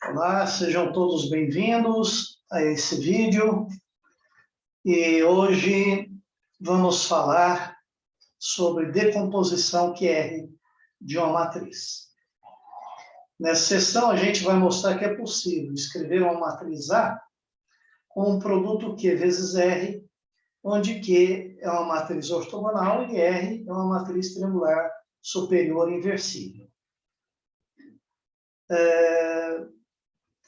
Olá, sejam todos bem-vindos a esse vídeo. E hoje vamos falar sobre decomposição QR de uma matriz. Nessa sessão, a gente vai mostrar que é possível escrever uma matriz A com um produto Q vezes R, onde Q é uma matriz ortogonal e R é uma matriz triangular superior inversível.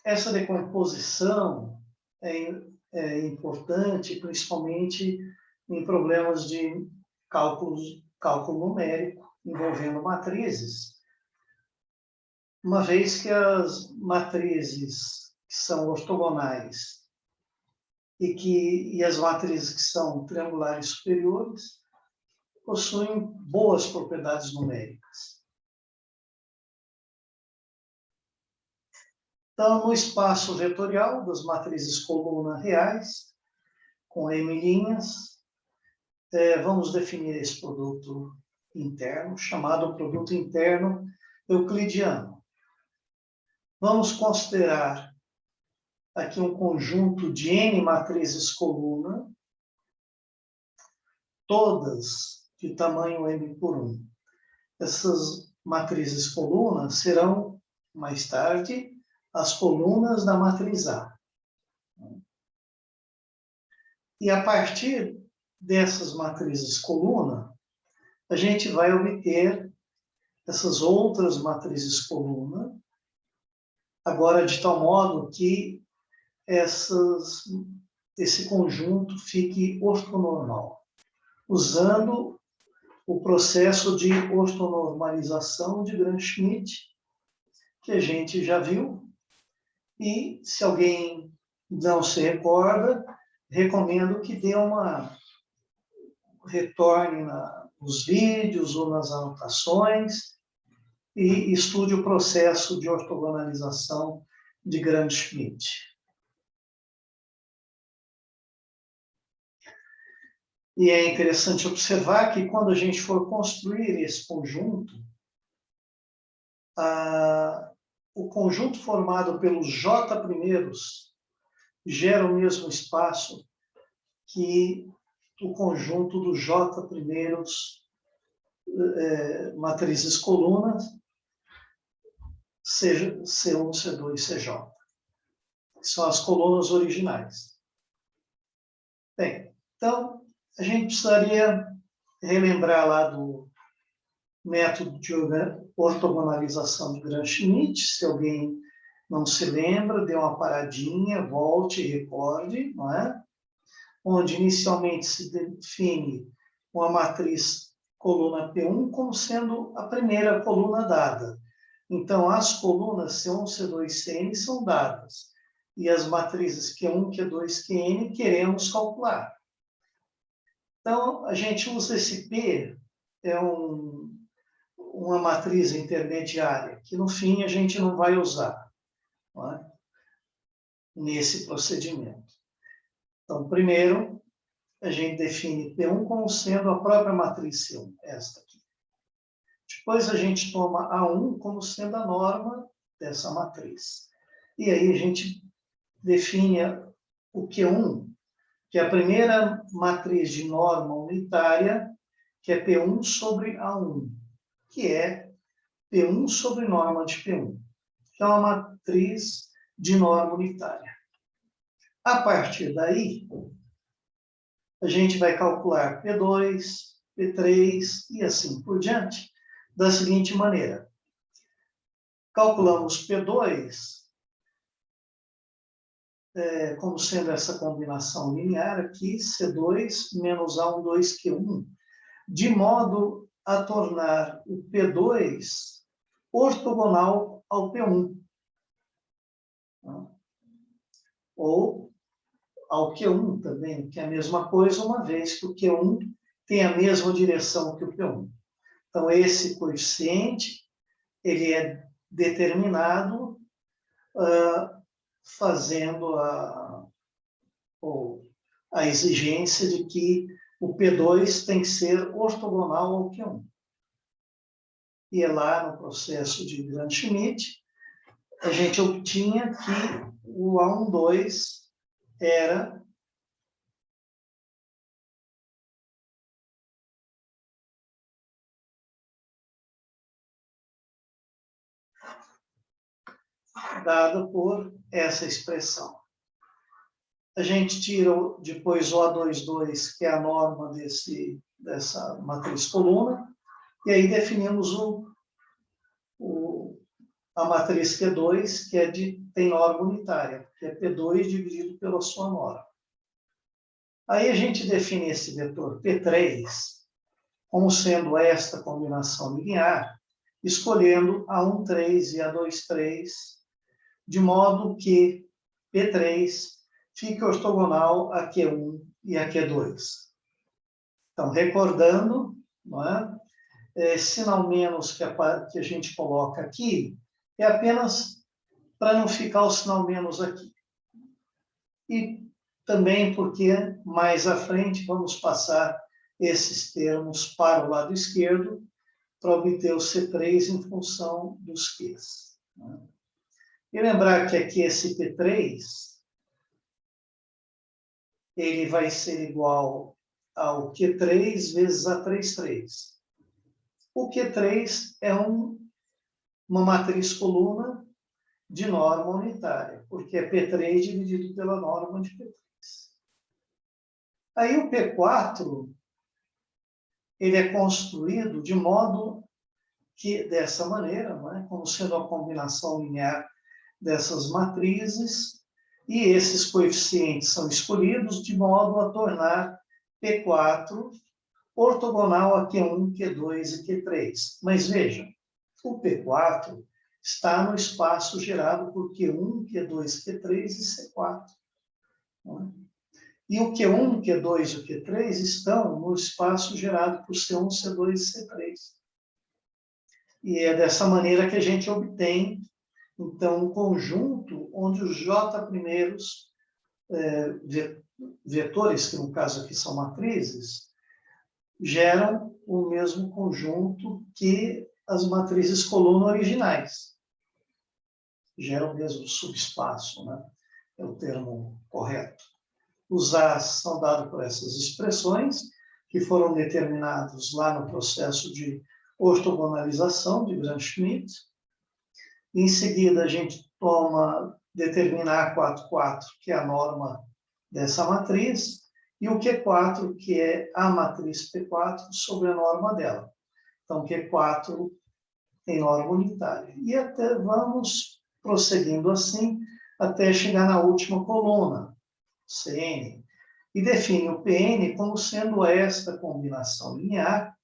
Essa decomposição é importante, principalmente em problemas de cálculo numérico envolvendo matrizes, uma vez que as matrizes que são ortogonais e as matrizes que são triangulares superiores possuem boas propriedades numéricas. Então, no espaço vetorial das matrizes coluna reais, com M', vamos definir esse produto interno, chamado produto interno euclidiano. Vamos considerar aqui um conjunto de N matrizes coluna, todas de tamanho M por 1. Essas matrizes coluna serão, mais tarde, as colunas da matriz A. E a partir dessas matrizes coluna, a gente vai obter essas outras matrizes coluna, agora de tal modo que esse conjunto fique ortonormal, usando o processo de ortonormalização de Gram-Schmidt, que a gente já viu. E, se alguém não se recorda, recomendo que dê retorne nos vídeos ou nas anotações e estude o processo de ortogonalização de Gram-Schmidt. E é interessante observar que, quando a gente for construir esse conjunto, o conjunto formado pelos J primeiros gera o mesmo espaço que o conjunto dos J primeiros matrizes colunas, C1, C2, CJ, que são as colunas originais. Bem, então, a gente precisaria relembrar lá do método de ortogonalização de Gram-Schmidt. Se alguém não se lembra, dê uma paradinha, volte e recorde, não é? Onde inicialmente se define uma matriz coluna P1 como sendo a primeira coluna dada. Então, as colunas C1, C2, Cn são dadas. E as matrizes Q1, Q2, Qn queremos calcular. Então, a gente usa esse P, uma matriz intermediária, que no fim a gente não vai usar, não é? Nesse procedimento. Então, primeiro, a gente define P1 como sendo a própria matriz C1, esta aqui. Depois a gente toma A1 como sendo a norma dessa matriz. E aí a gente define o Q1, que é a primeira matriz de norma unitária, que é P1 sobre A1, que é P1 sobre norma de P1, que é uma matriz de norma unitária. A partir daí, a gente vai calcular P2, P3 e assim por diante, da seguinte maneira. Calculamos P2 como sendo essa combinação linear aqui, C2 menos A1, 2Q1, de modo a tornar o P2 ortogonal ao P1. Ou ao Q1 também, que é a mesma coisa, uma vez que o Q1 tem a mesma direção que o P1. Então, esse coeficiente, ele é determinado fazendo a exigência de que o P2 tem que ser ortogonal ao Q1. E é lá no processo de Gram-Schmidt, a gente obtinha que o A12 era dado por essa expressão. A gente tira depois o A22, que é a norma dessa matriz coluna, e aí definimos a matriz Q2, que tem norma unitária, que é P2 dividido pela sua norma. Aí a gente define esse vetor P3 como sendo esta combinação linear, escolhendo A13 e A23, de modo que P3 fique ortogonal a Q1 e a Q2. Então, recordando, não é? Sinal menos que a gente coloca aqui é apenas para não ficar o sinal menos aqui. E também porque mais à frente vamos passar esses termos para o lado esquerdo para obter o C3 em função dos Qs. Né? E lembrar que aqui esse P3 ele vai ser igual ao Q3 vezes A33. O Q3 é uma matriz coluna de norma unitária, porque é P3 dividido pela norma de P3. Aí o P4 ele é construído de modo que, dessa maneira, não é? Como sendo a combinação linear dessas matrizes, e esses coeficientes são escolhidos de modo a tornar P4 ortogonal a Q1, Q2 e Q3. Mas veja, o P4 está no espaço gerado por Q1, Q2, Q3 e C4. Não é? E o Q1, Q2 e o Q3 estão no espaço gerado por C1, C2 e C3. E é dessa maneira que a gente obtém, então, um conjunto onde os J primeiros vetores, que no caso aqui são matrizes, geram o mesmo conjunto que as matrizes coluna originais. Geram o mesmo subespaço, né? É o termo correto. Os As são dados por essas expressões, que foram determinados lá no processo de ortogonalização de Gram-Schmidt. Em seguida, a gente determina A44, que é a norma dessa matriz, e o Q4, que é a matriz P4 sobre a norma dela. Então, Q4 tem norma unitária. E até vamos prosseguindo assim, até chegar na última coluna, Cn, e define o Pn como sendo esta combinação linear,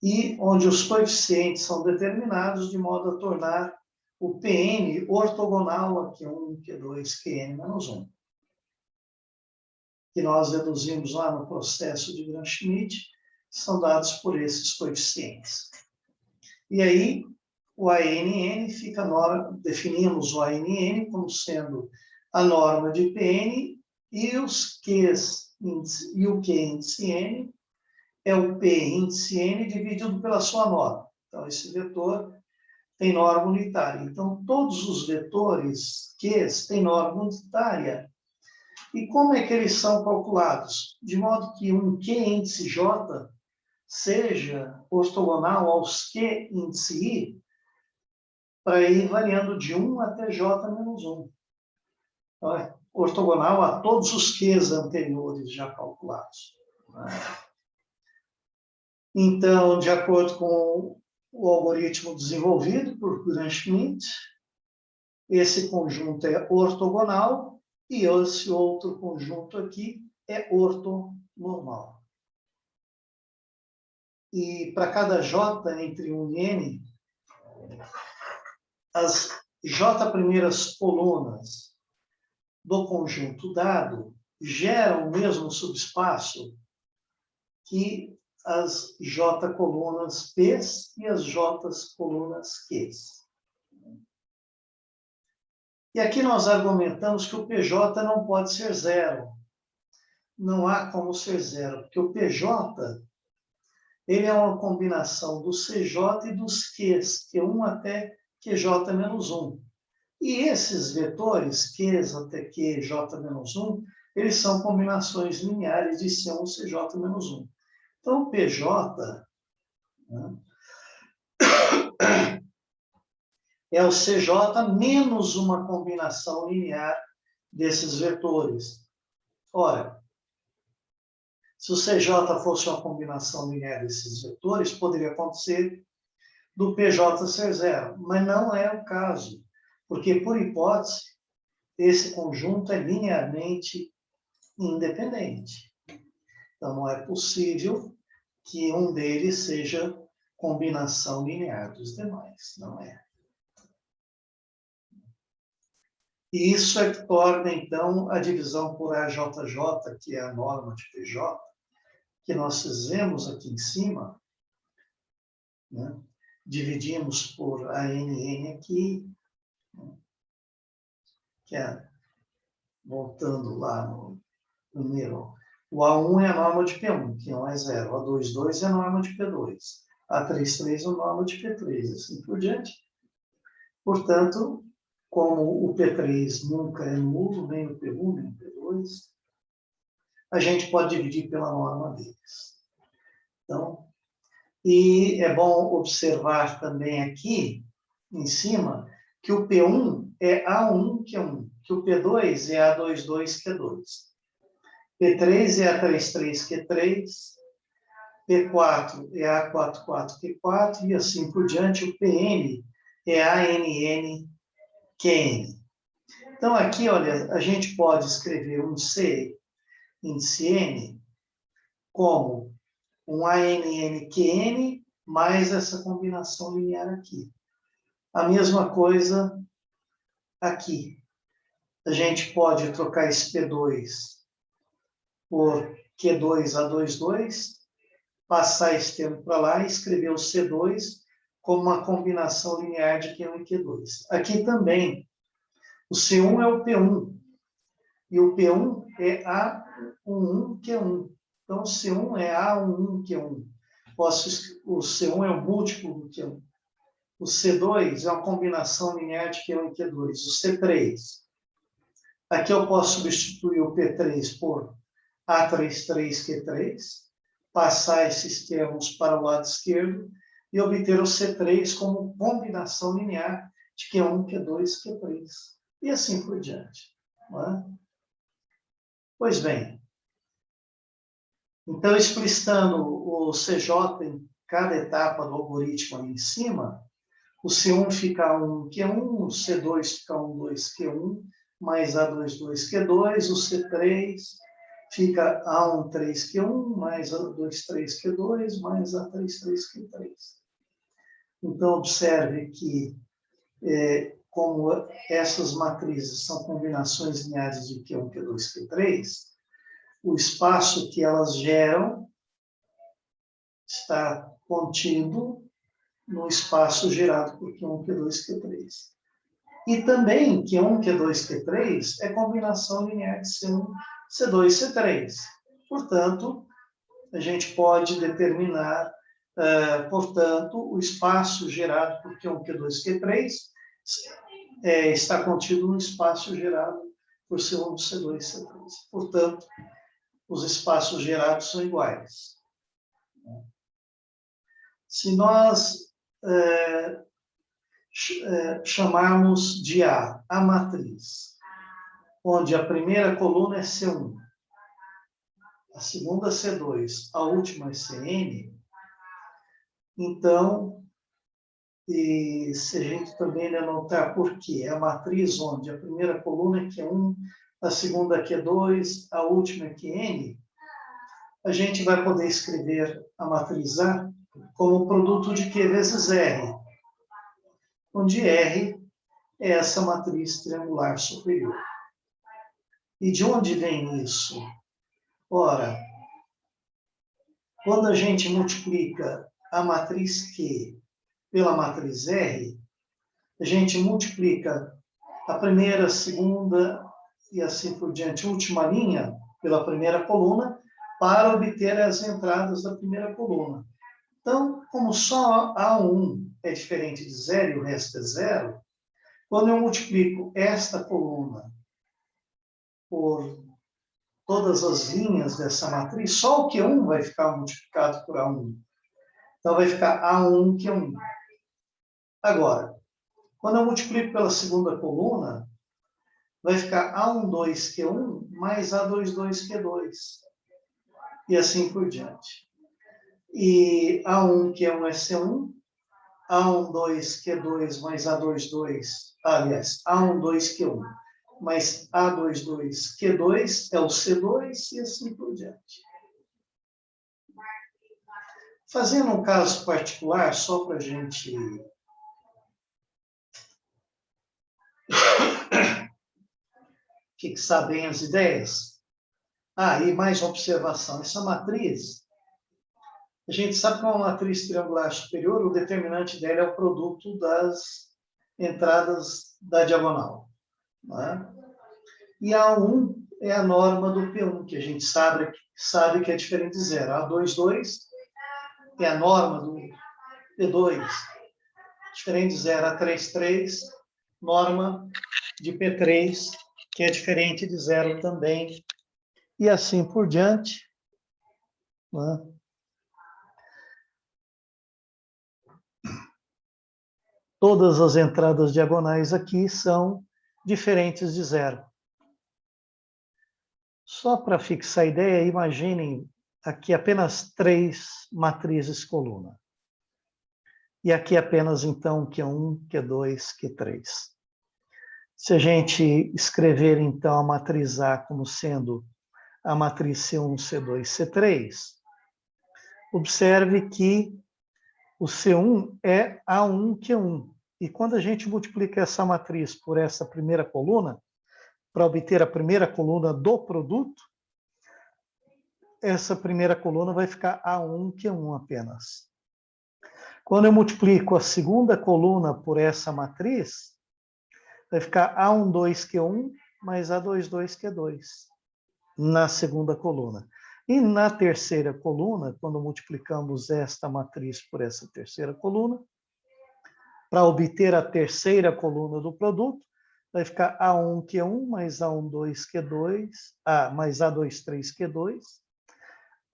e onde os coeficientes são determinados de modo a tornar o Pn ortogonal a Q1, Q2, Qn-1, que nós deduzimos lá no processo de Gram-Schmidt, são dados por esses coeficientes. E aí, o ANN fica definimos o ANN como sendo a norma de Pn e os Qs e o Q índice N é o P índice N dividido pela sua norma. Então, esse vetor tem norma unitária. Então, todos os vetores Qs têm norma unitária. E como é que eles são calculados? De modo que um Q índice J seja ortogonal aos Q índice I, para ir variando de 1 até J menos 1. Então, é ortogonal a todos os Qs anteriores já calculados. Então, de acordo com o algoritmo desenvolvido por Gram-Schmidt, esse conjunto é ortogonal e esse outro conjunto aqui é ortonormal. E para cada J entre 1 e N, as J primeiras colunas do conjunto dado geram o mesmo subespaço que as J colunas P's e as J colunas Q's. E aqui nós argumentamos que o PJ não pode ser zero. Não há como ser zero, porque o PJ ele é uma combinação do CJ e dos Qs, Q1 até QJ menos 1. E esses vetores, Q até Q, J-1, eles são combinações lineares de C1, CJ-1. Então, o PJ, né, é o CJ menos uma combinação linear desses vetores. Ora, se o CJ fosse uma combinação linear desses vetores, poderia acontecer do PJ ser zero, mas não é o caso, porque, por hipótese, esse conjunto é linearmente independente. Então, não é possível que um deles seja combinação linear dos demais, não é. E isso é que torna, então, a divisão por AJJ, que é a norma de PJ, que nós fizemos aqui em cima, né? Dividimos por ANN aqui, né? Que é, voltando lá no primeiro, o A1 é a norma de P1, que não é zero, o A22 é a norma de P2, A33 é a norma de P3, assim por diante. Portanto, como o P3 nunca é nulo, nem o P1, nem o P2, a gente pode dividir pela norma deles. Então, e é bom observar também aqui, em cima, que o P1 é A1, que é 1, que o P2 é A22, que é 2. P3 é A33, que é 3. P4 é A44, que é 4. E assim por diante, o PM é ANN, que é N. Então, aqui, olha, a gente pode escrever um C índice N como um ANNQN mais essa combinação linear aqui. A mesma coisa aqui. A gente pode trocar esse P2 por Q2A22, passar esse termo para lá e escrever o C2 como uma combinação linear de Q1 e Q2. Aqui também, o C1 é o P1, e o P1 é A11Q1. Então, o C1 é A11Q1. O C1 é o múltiplo do Q1. O C2 é uma combinação linear de Q1 e Q2. O C3. Aqui eu posso substituir o P3 por A33Q3, passar esses termos para o lado esquerdo e obter o C3 como combinação linear de Q1, Q2, Q3. E assim por diante. Não é? Pois bem, então, explicitando o CJ em cada etapa do algoritmo ali em cima, o C1 fica 1Q1, o C2 fica 12Q1, mais A22Q2, o C3 fica A13Q1, mais A23Q2, mais A33Q3. Então, observe que, como essas matrizes são combinações lineares de Q1, Q2, Q3, o espaço que elas geram está contido no espaço gerado por Q1, Q2, Q3. E também Q1, Q2, Q3 é combinação linear de C1, C2, C3. Portanto, a gente pode determinar, portanto, o espaço gerado por Q1, Q2, Q3 está contido no espaço gerado por C1, C2, C3. Portanto, os espaços gerados são iguais. Se nós chamarmos de A a matriz, onde a primeira coluna é C1, a segunda C2, a última é CN, então, e se a gente também anotar por quê, é a matriz onde a primeira coluna é Q1, a segunda é Q2, a última é QN, a gente vai poder escrever a matriz A como produto de Q vezes R, onde R é essa matriz triangular superior. E de onde vem isso? Ora, quando a gente multiplica a matriz Q pela matriz R, a gente multiplica a primeira, a segunda e assim por diante, última linha, pela primeira coluna, para obter as entradas da primeira coluna. Então, como só A1 é diferente de zero e o resto é zero, Quando eu multiplico esta coluna por todas as linhas dessa matriz, só o Q1 vai ficar multiplicado por A1. Então, vai ficar A1, Q1. Agora, quando eu multiplico pela segunda coluna, vai ficar A12, Q1 mais A22, Q2. E assim por diante. E A1, Q1 é C1, A12, Q2 mais A22, aliás, A12, Q1 mais A22, Q2 é o C2 e assim por diante. Fazendo um caso particular, só para a gente fixar bem as ideias. E mais uma observação. Essa matriz, a gente sabe que é uma matriz triangular superior, o determinante dela é o produto das entradas da diagonal. Né? E A1 é a norma do P1, que a gente sabe que é diferente de zero. A22 é a norma do P2, diferente de zero. A33, norma de P3, que é diferente de zero também. E assim por diante. Né? Todas as entradas diagonais aqui são diferentes de zero. Só para fixar a ideia, imaginem aqui apenas 3 matrizes coluna. E aqui apenas, então, Q1, Q2, Q3. Se a gente escrever, então, a matriz A como sendo a matriz C1, C2, C3, observe que o C1 é A1, Q1. E quando a gente multiplica essa matriz por essa primeira coluna, para obter a primeira coluna do produto, essa primeira coluna vai ficar A1, Q1 apenas. Quando eu multiplico a segunda coluna por essa matriz, vai ficar A12, Q1 mais A22, Q2 na segunda coluna. E na terceira coluna, quando multiplicamos esta matriz por essa terceira coluna, para obter a terceira coluna do produto, vai ficar A1, Q1 mais A12, Q2, mais A23, Q2,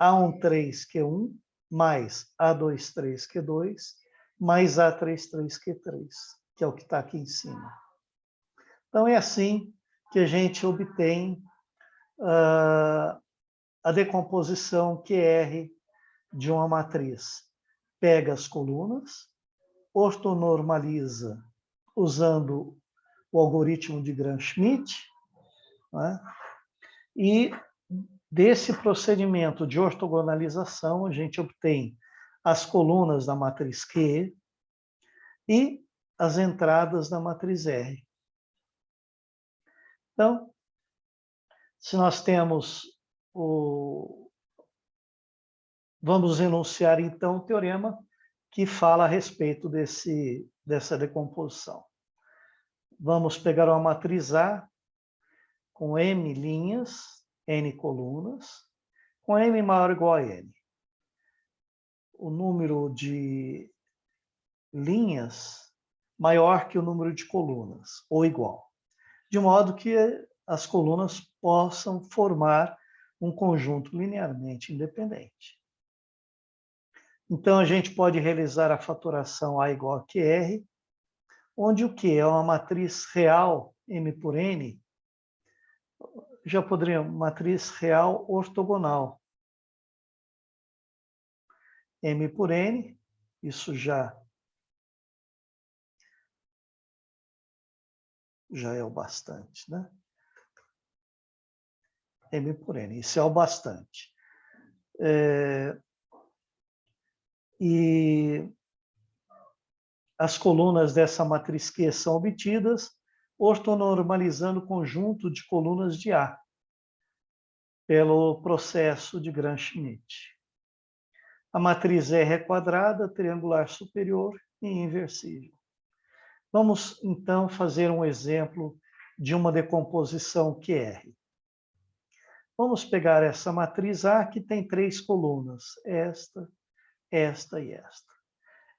A13, Q1 mais A23, Q2, mais A33, Q3, que é o que está aqui em cima. Então, é assim que a gente obtém a decomposição QR de uma matriz. Pega as colunas, ortonormaliza usando o algoritmo de Gram-Schmidt, né? E desse procedimento de ortogonalização, a gente obtém as colunas da matriz Q e as entradas da matriz R. Então, se nós temos vamos enunciar, então, o teorema que fala a respeito dessa decomposição. Vamos pegar uma matriz A com M linhas, N colunas, com M maior ou igual a N. O número de linhas maior que o número de colunas, ou igual. De modo que as colunas possam formar um conjunto linearmente independente. Então, a gente pode realizar a fatoração A igual a QR, onde o Q é uma matriz real, M por N, já poderíamos, matriz real ortogonal. M por N, isso já é o bastante, né? M por N, isso é o bastante. E as colunas dessa matriz Q são obtidas ortonormalizando o conjunto de colunas de A, pelo processo de Gram-Schmidt. A matriz R é quadrada, triangular superior e inversível. Vamos, então, fazer um exemplo de uma decomposição QR. Vamos pegar essa matriz A, que tem 3 colunas, esta, esta e esta.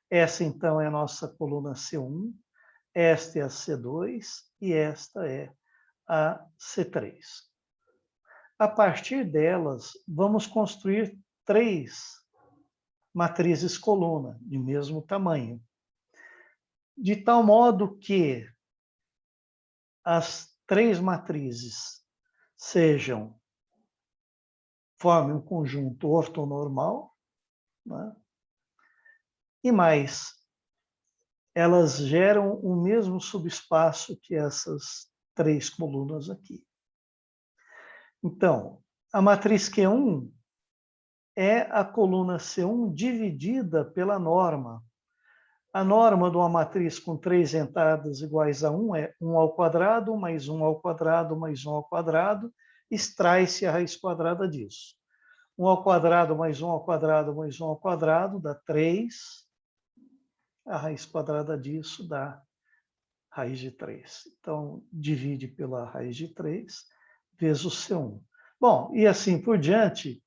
Essa, então, é a nossa coluna C1, esta é a C2 e esta é a C3. A partir delas, vamos construir 3 matrizes coluna, de mesmo tamanho, de tal modo que as 3 matrizes formem um conjunto ortonormal, né? E mais, elas geram o mesmo subespaço que essas 3 colunas aqui. Então, a matriz Q1 é a coluna C1 dividida pela norma. A norma de uma matriz com 3 entradas iguais a 1 é 1 ao quadrado, mais 1 ao quadrado, mais 1 ao quadrado, extrai-se a raiz quadrada disso. 1 ao quadrado, mais 1 ao quadrado, mais 1 ao quadrado, dá 3. A raiz quadrada disso dá raiz de 3. Então, divide pela raiz de 3, vezes o C1. Bom, e assim por diante,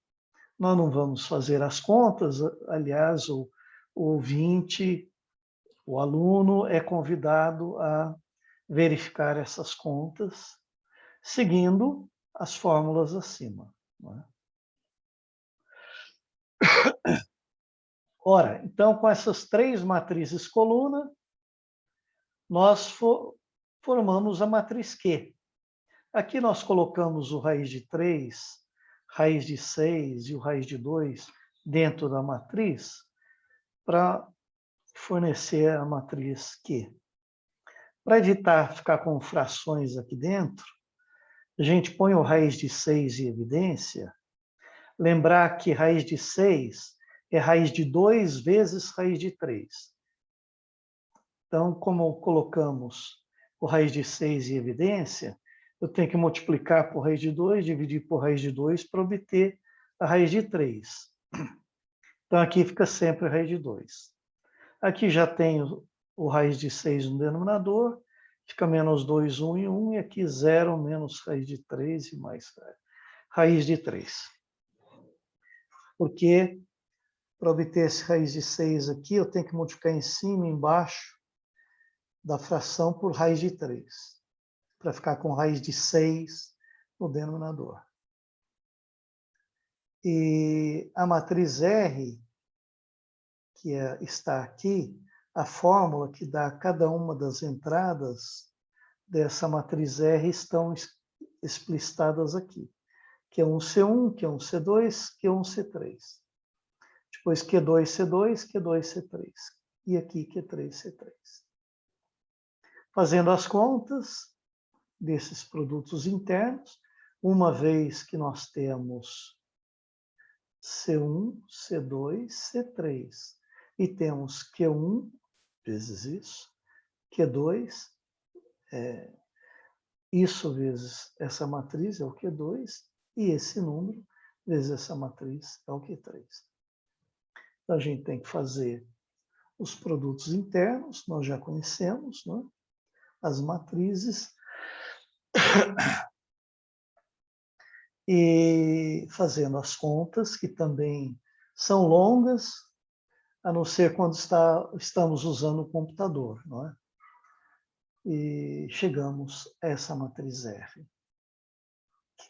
nós não vamos fazer as contas, aliás, o ouvinte, o aluno é convidado a verificar essas contas, seguindo as fórmulas acima. Não é? Ora, então, com essas 3 matrizes coluna, nós formamos a matriz Q. Aqui nós colocamos o raiz de 3, raiz de 6 e o raiz de 2 dentro da matriz para fornecer a matriz Q. Para evitar ficar com frações aqui dentro, a gente põe o raiz de 6 em evidência. Lembrar que raiz de 6 é raiz de 2 vezes raiz de 3. Então, como colocamos o raiz de 6 em evidência, eu tenho que multiplicar por raiz de 2, dividir por raiz de 2 para obter a raiz de 3. Então, aqui fica sempre a raiz de 2. Aqui já tenho o raiz de 6 no denominador, fica menos 2, 1 e 1, e aqui 0 menos raiz de 3 e mais raiz de 3. Porque, para obter esse raiz de 6 aqui, eu tenho que multiplicar em cima e embaixo da fração por raiz de 3, para ficar com raiz de 6 no denominador. E a matriz R, que está aqui, a fórmula que dá cada uma das entradas dessa matriz R estão explicitadas aqui. Q1, C1, Q1, C2, Q1, C3. Depois Q2, C2, Q2, C3. E aqui Q3, C3. Fazendo as contas desses produtos internos, uma vez que nós temos C1, C2, C3, e temos Q1 vezes isso, Q2, isso vezes essa matriz é o Q2, e esse número vezes essa matriz é o Q3. Então, a gente tem que fazer os produtos internos, nós já conhecemos, né? As matrizes, e fazendo as contas, que também são longas, a não ser quando estamos usando o computador, não é? E chegamos a essa matriz R.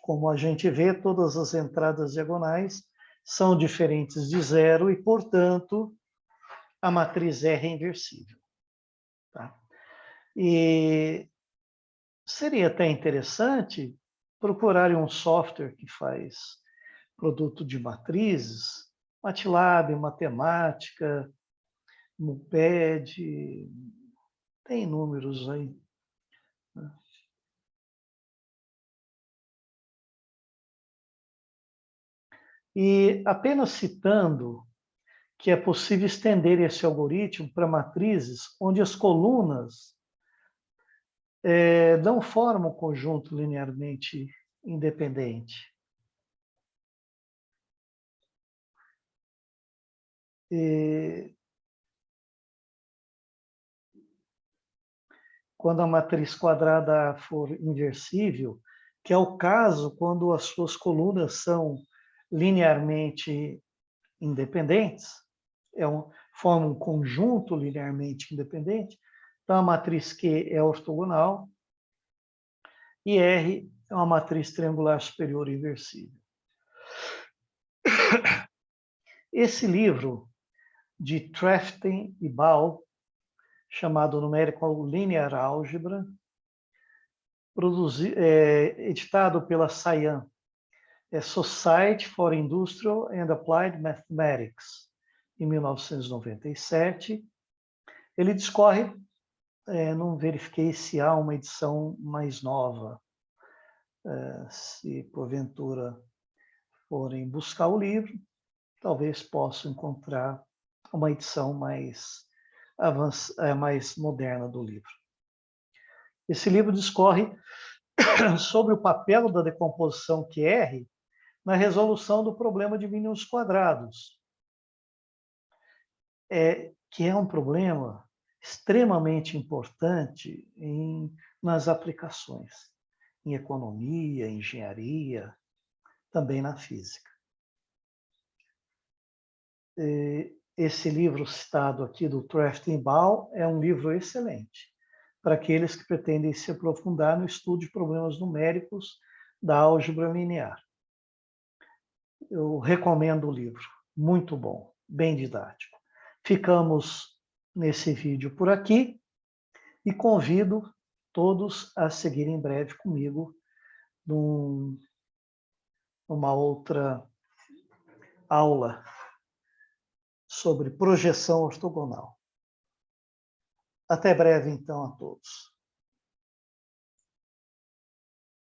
Como a gente vê, todas as entradas diagonais são diferentes de 0 e, portanto, a matriz R é inversível. Tá? E seria até interessante procurar um software que faz produto de matrizes, MATLAB, Matemática, MUPED, tem números aí. Né? E apenas citando que é possível estender esse algoritmo para matrizes onde as colunas não formam um conjunto linearmente independente. E quando a matriz quadrada for inversível, que é o caso quando as suas colunas são linearmente independentes, formam um conjunto linearmente independente, Então, a matriz Q é ortogonal e R é uma matriz triangular superior inversível. Esse livro de Treften e Ball, chamado Numerical Linear Algebra, editado pela SciAn, Society for Industrial and Applied Mathematics, em 1997. Ele discorre, não verifiquei se há uma edição mais nova, se porventura forem buscar o livro, talvez possam encontrar uma edição mais moderna do livro. Esse livro discorre sobre o papel da decomposição QR na resolução do problema de mínimos quadrados, que é um problema extremamente importante nas aplicações, em economia, engenharia, também na física. Esse livro citado aqui do Treften e Ball é um livro excelente para aqueles que pretendem se aprofundar no estudo de problemas numéricos da álgebra linear. Eu recomendo o livro, muito bom, bem didático. Ficamos nesse vídeo por aqui e convido todos a seguirem em breve comigo numa outra aula sobre projeção ortogonal. Até breve, então, a todos.